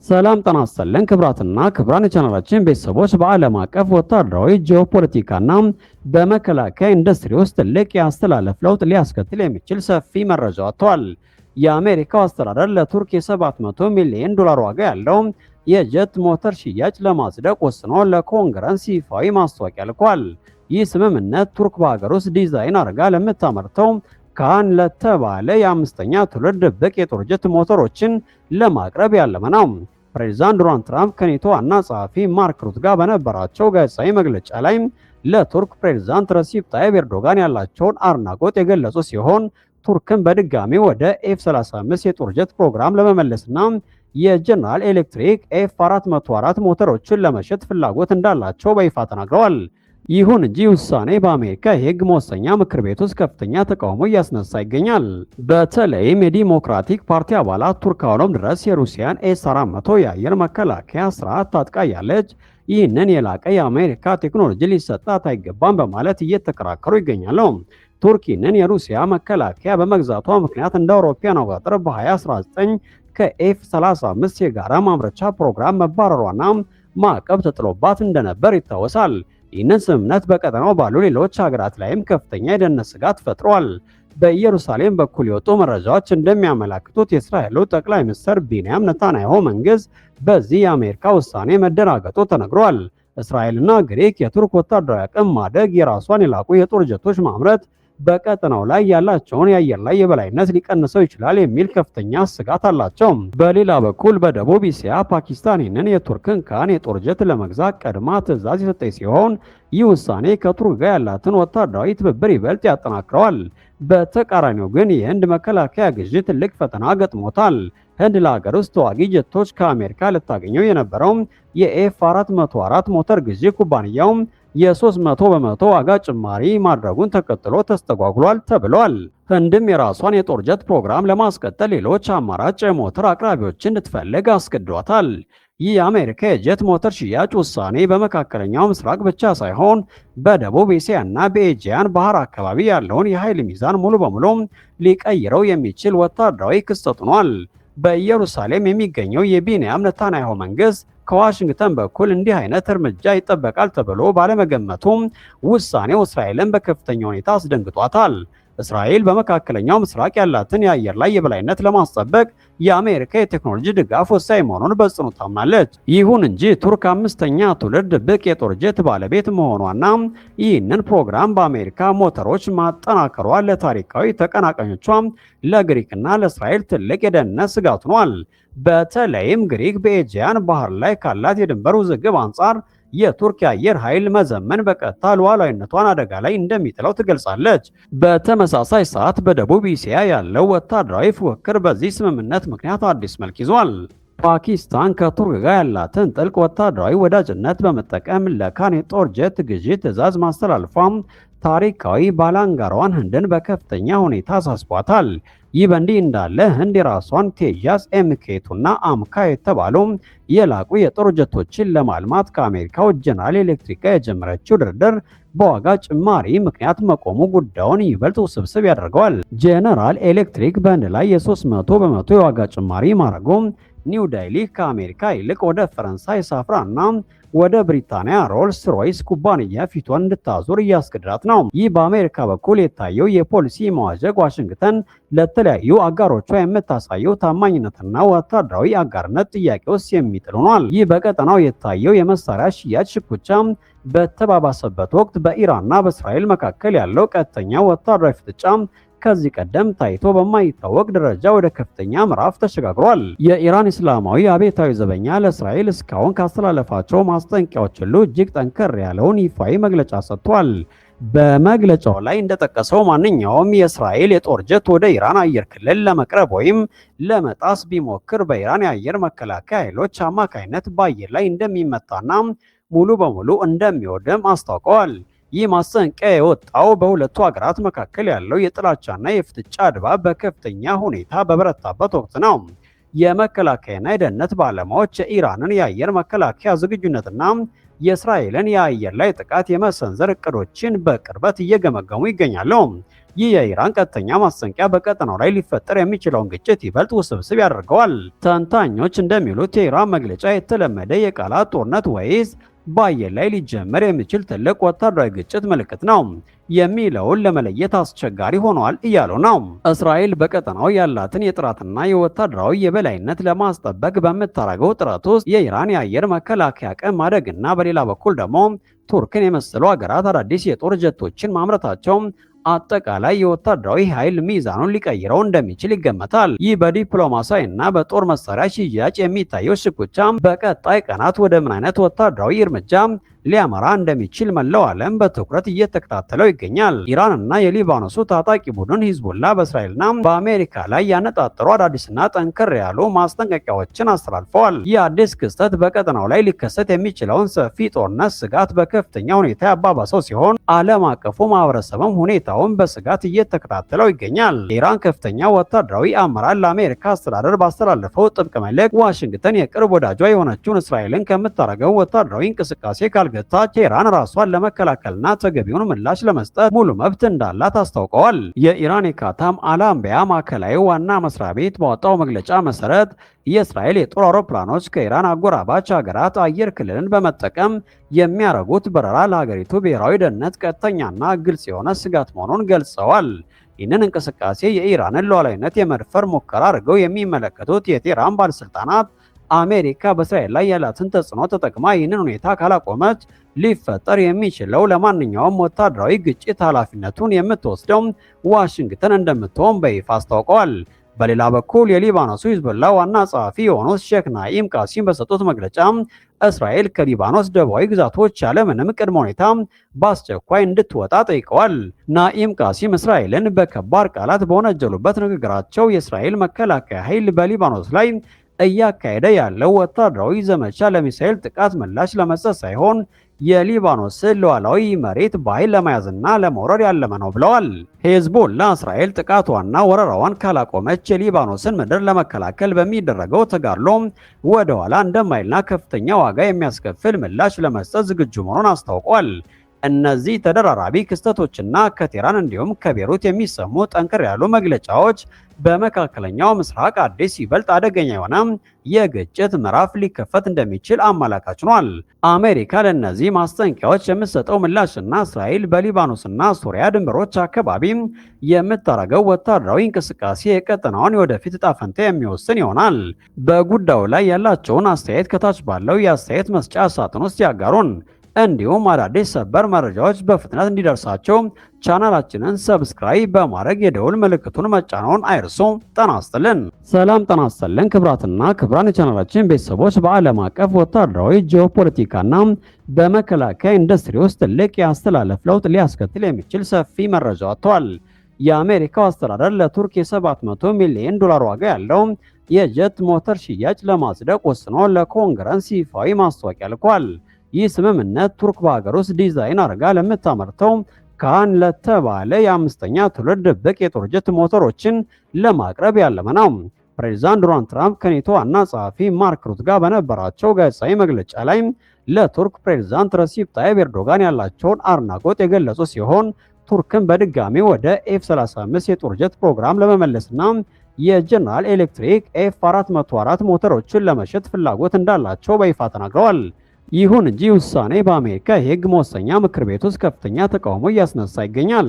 ሰላም ጤና ይስጥልን ክብራትና ክብራን የቻናላችን ቤተሰቦች በዓለም አቀፍ ወታደራዊ ጂኦፖለቲካና በመከላከያ ኢንዱስትሪ ውስጥ ትልቅ የአስተላለፍ ለውጥ ሊያስከትል የሚችል ሰፊ መረጃ ወጥቷል። የአሜሪካው አስተዳደር ለቱርክ የ700 ሚሊዮን ዶላር ዋጋ ያለው የጀት ሞተር ሽያጭ ለማጽደቅ ወስኖ ለኮንግረስ ይፋዊ ማስታወቂያ ልኳል። ይህ ስምምነት ቱርክ በሀገር ውስጥ ዲዛይን አድርጋ ለምታመርተው ካን ለተባለ የአምስተኛ ትውልድ ድብቅ የጦር ጀት ሞተሮችን ለማቅረብ ያለመ ነው። ፕሬዚዳንት ዶናልድ ትራምፕ ከኔቶ ዋና ጸሐፊ ማርክ ሩት ጋር በነበራቸው ጋዜጣዊ መግለጫ ላይ ለቱርክ ፕሬዚዳንት ረሲፕ ታይብ ኤርዶጋን ያላቸውን አድናቆት የገለጹ ሲሆን ቱርክን በድጋሚ ወደ ኤፍ-35 የጦር ጀት ፕሮግራም ለመመለስና የጀነራል ኤሌክትሪክ ኤፍ-404 ሞተሮችን ለመሸጥ ፍላጎት እንዳላቸው በይፋ ተናግረዋል። ይሁን እንጂ ውሳኔ በአሜሪካ የሕግ መወሰኛ ምክር ቤት ውስጥ ከፍተኛ ተቃውሞ እያስነሳ ይገኛል። በተለይም የዲሞክራቲክ ፓርቲ አባላት ቱርክ አሁንም ድረስ የሩሲያን ኤስ-400 የአየር መከላከያ ስርዓት ታጥቃያለች፣ ይህንን የላቀ የአሜሪካ ቴክኖሎጂ ሊሰጣት አይገባም በማለት እየተከራከሩ ይገኛሉ። ቱርክ ይህንን የሩሲያ መከላከያ በመግዛቷ ምክንያት እንደ አውሮፓውያን አቆጣጠር በ2019 ከኤፍ-35 የጋራ ማምረቻ ፕሮግራም መባረሯና ማዕቀብ ተጥሎባት እንደነበር ይታወሳል። ይህንን ስምምነት በቀጠናው ባሉ ሌሎች ሀገራት ላይም ከፍተኛ የደህንነት ስጋት ፈጥሯል። በኢየሩሳሌም በኩል የወጡ መረጃዎች እንደሚያመላክቱት የእስራኤሉ ጠቅላይ ሚኒስትር ቤንያሚን ኔታንያሁ መንግስት በዚህ የአሜሪካ ውሳኔ መደናገጡ ተነግሯል። እስራኤልና ግሪክ የቱርክ ወታደራዊ አቅም ማደግ የራሷን የላቁ የጦር ጀቶች ማምረት በቀጠናው ላይ ያላቸውን የአየር ላይ የበላይነት ሊቀንሰው ይችላል የሚል ከፍተኛ ስጋት አላቸው። በሌላ በኩል በደቡብ እስያ ፓኪስታን ይህንን የቱርክን ካን የጦር ጀት ለመግዛት ቀድማ ትዕዛዝ የሰጠች ሲሆን ይህ ውሳኔ ከቱርክ ጋር ያላትን ወታደራዊ ትብብር ይበልጥ ያጠናክረዋል። በተቃራኒው ግን የህንድ መከላከያ ግዢ ትልቅ ፈተና ገጥሞታል። ህንድ ለሀገር ውስጥ ተዋጊ ጀቶች ከአሜሪካ ልታገኘው የነበረው የኤፍ-404 ሞተር ግዢ ኩባንያው የ300 በመቶ ዋጋ ጭማሪ ማድረጉን ተከትሎ ተስተጓጉሏል ተብሏል። ህንድም የራሷን የጦር ጀት ፕሮግራም ለማስቀጠል ሌሎች አማራጭ የሞተር አቅራቢዎችን እንድትፈልግ አስገድዷታል። ይህ የአሜሪካ የጀት ሞተር ሽያጭ ውሳኔ በመካከለኛው ምስራቅ ብቻ ሳይሆን በደቡብ እስያ እና በኤጂያን ባህር አካባቢ ያለውን የኃይል ሚዛን ሙሉ በሙሉ ሊቀይረው የሚችል ወታደራዊ ክስተት ሆኗል። በኢየሩሳሌም የሚገኘው የቤንያሚን ኔታንያሁ መንግስት ከዋሽንግተን በኩል እንዲህ አይነት እርምጃ ይጠበቃል ተብሎ ባለመገመቱም ውሳኔው እስራኤልን በከፍተኛ ሁኔታ አስደንግጧታል። እስራኤል በመካከለኛው ምስራቅ ያላትን የአየር ላይ የበላይነት ለማስጠበቅ የአሜሪካ የቴክኖሎጂ ድጋፍ ወሳኝ መሆኑን በጽኑ ታምናለች። ይሁን እንጂ ቱርክ አምስተኛ ትውልድ ድብቅ የጦር ጀት ባለቤት መሆኗና ይህንን ፕሮግራም በአሜሪካ ሞተሮች ማጠናከሯ ለታሪካዊ ተቀናቃኞቿ ለግሪክና ለእስራኤል ትልቅ የደህንነት ስጋት ሆኗል። በተለይም ግሪክ በኤጂያን ባህር ላይ ካላት የድንበር ውዝግብ አንጻር የቱርክ የአየር ኃይል መዘመን በቀጥታ ሉዓላዊነቷን አደጋ ላይ እንደሚጥለው ትገልጻለች። በተመሳሳይ ሰዓት በደቡብ እስያ ያለው ወታደራዊ ፉክክር በዚህ ስምምነት ምክንያት አዲስ መልክ ይዟል። ፓኪስታን ከቱርክ ጋር ያላትን ጥልቅ ወታደራዊ ወዳጅነት በመጠቀም ለካን የጦር ጀት ግዢ ትዕዛዝ ማስተላለፏም ታሪካዊ ባላንጋሯን ህንድን በከፍተኛ ሁኔታ አሳስቧታል። ይህ በእንዲህ እንዳለ ህንድ የራሷን ቴጃስ ኤምኬቱና አምካ የተባሉ የላቁ የጦር ጀቶችን ለማልማት ከአሜሪካው ጀነራል ኤሌክትሪክ ጋር የጀመረችው ድርድር በዋጋ ጭማሪ ምክንያት መቆሙ ጉዳዩን ይበልጥ ውስብስብ ያደርገዋል። ጀነራል ኤሌክትሪክ በህንድ ላይ የ300 በመቶ የዋጋ ጭማሪ ማድረጉ ኒው ዴሊ ከአሜሪካ ይልቅ ወደ ፈረንሳይ ሳፍራና ወደ ብሪታንያ ሮልስ ሮይስ ኩባንያ ፊቷን እንድታዞር እያስገድዳት ነው። ይህ በአሜሪካ በኩል የታየው የፖሊሲ መዋዠቅ ዋሽንግተን ለተለያዩ አጋሮቿ የምታሳየው ታማኝነትና ወታደራዊ አጋርነት ጥያቄ ውስጥ የሚጥል ሆኗል። ይህ በቀጠናው የታየው የመሳሪያ ሽያጭ ሽኩቻ በተባባሰበት ወቅት በኢራንና በእስራኤል መካከል ያለው ቀጥተኛ ወታደራዊ ፍጥጫ ከዚህ ቀደም ታይቶ በማይታወቅ ደረጃ ወደ ከፍተኛ ምዕራፍ ተሸጋግሯል። የኢራን እስላማዊ አብዮታዊ ዘበኛ ለእስራኤል እስካሁን ካስተላለፋቸው ማስጠንቀቂያዎች ሁሉ እጅግ ጠንከር ያለውን ይፋዊ መግለጫ ሰጥቷል። በመግለጫው ላይ እንደጠቀሰው ማንኛውም የእስራኤል የጦር ጀት ወደ ኢራን አየር ክልል ለመቅረብ ወይም ለመጣስ ቢሞክር በኢራን የአየር መከላከያ ኃይሎች አማካይነት በአየር ላይ እንደሚመታና ሙሉ በሙሉ እንደሚወድም አስታውቀዋል። ይህ ማስጠንቀቂያ የወጣው በሁለቱ ሀገራት መካከል ያለው የጥላቻና የፍጥጫ ድባብ በከፍተኛ ሁኔታ በበረታበት ወቅት ነው። የመከላከያና የደህንነት ባለሙያዎች የኢራንን የአየር መከላከያ ዝግጁነትና የእስራኤልን የአየር ላይ ጥቃት የመሰንዘር እቅዶችን በቅርበት እየገመገሙ ይገኛሉ። ይህ የኢራን ቀጥተኛ ማስጠንቀቂያ በቀጠናው ላይ ሊፈጠር የሚችለውን ግጭት ይበልጥ ውስብስብ ያደርገዋል። ተንታኞች እንደሚሉት የኢራን መግለጫ የተለመደ የቃላት ጦርነት ወይስ በአየር ላይ ሊጀመር የሚችል ትልቅ ወታደራዊ ግጭት ምልክት ነው የሚለውን ለመለየት አስቸጋሪ ሆኗል እያሉ ነው። እስራኤል በቀጠናው ያላትን የጥራትና የወታደራዊ የበላይነት ለማስጠበቅ በምታደርገው ጥረት ውስጥ የኢራን የአየር መከላከያ አቅም ማደግና በሌላ በኩል ደግሞ ቱርክን የመሰሉ ሀገራት አዳዲስ የጦር ጀቶችን ማምረታቸው አጠቃላይ የወታደራዊ ኃይል ሚዛኑን ሊቀይረው እንደሚችል ይገመታል። ይህ በዲፕሎማሲያዊ እና በጦር መሳሪያ ሽያጭ የሚታየው ሽኩቻ በቀጣይ ቀናት ወደ ምን አይነት ወታደራዊ እርምጃ ሊያመራ እንደሚችል መላው ዓለም በትኩረት እየተከታተለው ይገኛል። ኢራንና የሊባኖሱ ታጣቂ ቡድን ሂዝቡላ በእስራኤልና በአሜሪካ ላይ ያነጣጠሩ አዳዲስና ጠንከር ያሉ ማስጠንቀቂያዎችን አስተላልፈዋል። ይህ አዲስ ክስተት በቀጠናው ላይ ሊከሰት የሚችለውን ሰፊ ጦርነት ስጋት በከፍተኛ ሁኔታ ያባባሰው ሲሆን ዓለም አቀፉ ማህበረሰብም ሁኔታውን በስጋት እየተከታተለው ይገኛል። የኢራን ከፍተኛ ወታደራዊ አመራር ለአሜሪካ አስተዳደር ባስተላለፈው ጥብቅ መልእክት ዋሽንግተን የቅርብ ወዳጇ የሆነችውን እስራኤልን ከምታደርገው ወታደራዊ እንቅስቃሴ ካልገታች ኢራን ራሷን ለመከላከልና ተገቢውን ምላሽ ለመስጠት ሙሉ መብት እንዳላት አስታውቀዋል። የኢራን የካታም አላምቢያ ማዕከላዊ ዋና መስሪያ ቤት ባወጣው መግለጫ መሰረት የእስራኤል የጦር አውሮፕላኖች ከኢራን አጎራባች ሀገራት አየር ክልልን በመጠቀም የሚያደርጉት በረራ ለሀገሪቱ ብሔራዊ ደህንነት ቀጥተኛና ግልጽ የሆነ ስጋት መሆኑን ገልጸዋል። ይህንን እንቅስቃሴ የኢራንን ሉዓላዊነት የመድፈር ሙከራ አድርገው የሚመለከቱት የቴህራን ባለስልጣናት አሜሪካ በእስራኤል ላይ ያላትን ተጽዕኖ ተጠቅማ ይህንን ሁኔታ ካላቆመች ሊፈጠር የሚችለው ለማንኛውም ወታደራዊ ግጭት ኃላፊነቱን የምትወስደው ዋሽንግተን እንደምትሆን በይፋ አስታውቀዋል። በሌላ በኩል የሊባኖሱ ሂዝቦላ ዋና ጸሐፊ የሆኑት ሼክ ናኢም ቃሲም በሰጡት መግለጫ እስራኤል ከሊባኖስ ደቡባዊ ግዛቶች ያለምንም ቅድመ ሁኔታ በአስቸኳይ እንድትወጣ ጠይቀዋል። ናኢም ቃሲም እስራኤልን በከባድ ቃላት በወነጀሉበት ንግግራቸው የእስራኤል መከላከያ ኃይል በሊባኖስ ላይ እያካሄደ ያለው ወታደራዊ ዘመቻ ለሚሳኤል ጥቃት ምላሽ ለመስጠት ሳይሆን የሊባኖስን ሉዓላዊ መሬት በኃይል ለመያዝና ለመውረር ያለመ ነው ብለዋል። ሄዝቦላ እስራኤል ጥቃቷና ወረራዋን ካላቆመች የሊባኖስን ምድር ለመከላከል በሚደረገው ተጋድሎ ወደ ኋላ እንደማይልና ከፍተኛ ዋጋ የሚያስከፍል ምላሽ ለመስጠት ዝግጁ መሆኑን አስታውቋል። እነዚህ ተደራራቢ ክስተቶችና ከቴህራን እንዲሁም ከቤሩት የሚሰሙ ጠንከር ያሉ መግለጫዎች በመካከለኛው ምስራቅ አዲስ ይበልጥ አደገኛ የሆነ የግጭት ምዕራፍ ሊከፈት እንደሚችል አመላካች ሆኗል። አሜሪካ ለእነዚህ ማስጠንቀቂያዎች የምትሰጠው ምላሽና እስራኤል በሊባኖስና ሶሪያ ድንበሮች አካባቢ የምታደርገው ወታደራዊ እንቅስቃሴ የቀጠናውን የወደፊት ዕጣ ፈንታ የሚወስን ይሆናል። በጉዳዩ ላይ ያላቸውን አስተያየት ከታች ባለው የአስተያየት መስጫ ሳጥን ውስጥ ያጋሩን። እንዲሁም አዳዲስ ሰበር መረጃዎች በፍጥነት እንዲደርሳቸው ቻናላችንን ሰብስክራይብ በማድረግ የደውል ምልክቱን መጫንዎን አይርሱ። ጤና ይስጥልን። ሰላም ጤና ይስጥልን። ክቡራትና ክቡራን የቻናላችን ቤተሰቦች በዓለም አቀፍ ወታደራዊ ጂኦፖለቲካና በመከላከያ ኢንዱስትሪ ውስጥ ትልቅ የአስተላለፍ ለውጥ ሊያስከትል የሚችል ሰፊ መረጃ ወጥቷል። የአሜሪካው አስተዳደር ለቱርክ የ700 ሚሊዮን ዶላር ዋጋ ያለው የጀት ሞተር ሽያጭ ለማጽደቅ ወስኖ ለኮንግረስ ይፋዊ ማስታወቂያ ልኳል። ይህ ስምምነት ቱርክ በሀገር ውስጥ ዲዛይን አድርጋ ለምታመርተው ካን ለተባለ የአምስተኛ ትውልድ ድብቅ የጦር ጀት ሞተሮችን ለማቅረብ ያለመ ነው። ፕሬዚዳንት ዶናልድ ትራምፕ ከኔቶ ዋና ጸሐፊ ማርክ ሩት ጋር በነበራቸው ጋዜጣዊ መግለጫ ላይ ለቱርክ ፕሬዚዳንት ረሲፕ ታይብ ኤርዶጋን ያላቸውን አድናቆት የገለጹ ሲሆን ቱርክን በድጋሚ ወደ ኤፍ-35 የጦር ጀት ፕሮግራም ለመመለስና የጀነራል ኤሌክትሪክ ኤፍ-404 ሞተሮችን ለመሸጥ ፍላጎት እንዳላቸው በይፋ ተናግረዋል። ይሁን እንጂ ውሳኔ በአሜሪካ የሕግ መወሰኛ ምክር ቤት ውስጥ ከፍተኛ ተቃውሞ እያስነሳ ይገኛል።